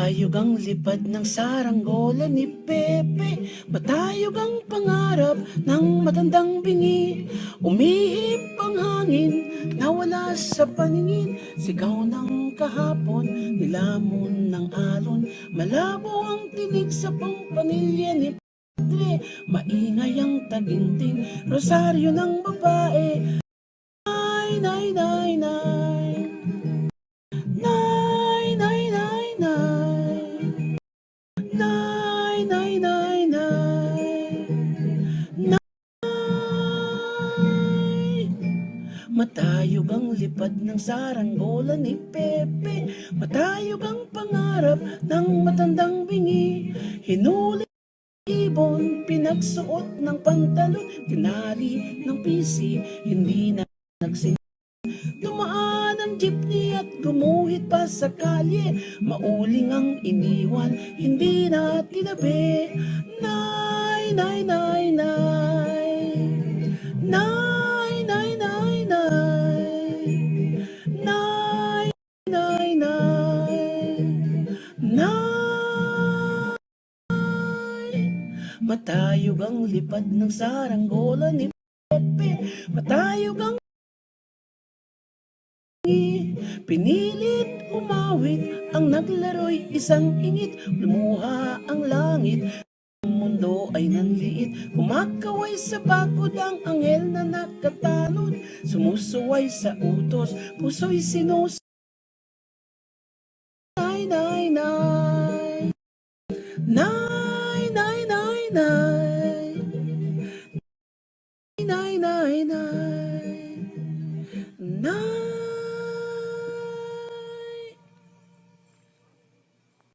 Matayog ang lipad ng saranggola ni Pepe, matayog ang pangarap ng matandang bingi. Umihip ang hangin, nawala sa paningin, sigaw ng kahapon, nilamon ng alon. Malabo ang tinig sa pampanilya ni Padre, maingay ang taginting, rosaryo ng babae. Nay, nay, nay, nay. Nay, nay, nay, nay. Nay, nay, nay, nay. Nay. Matayog ang lipad ng saranggola ni Pepe, matayog ang pangarap ng matandang bingi. Hinuli ibon, pinagsuot ng pantalon, tinali ng pisi, hindi na nagsin. Dumaan ang jeepney at gumuhit pa sa kalye, mauling ang iniwan, hindi na tinabi. Nay, nay, nay, nay. Nay, nay, nay, nay. Nay, nay, nay. Nay. Matayog ang lipad ng saranggola ni Pepe, matayog ang pinilit umawit, ang naglaro'y isang ingit, lumuha ang langit, ang mundo ay nanliit, kumakaway sa bakod ang anghel na nakatanod, sumusuway sa utos, puso'y sinus. Nay, nay, nay. Nay, nay, nay, nay. Nay, nay, nay. Nay.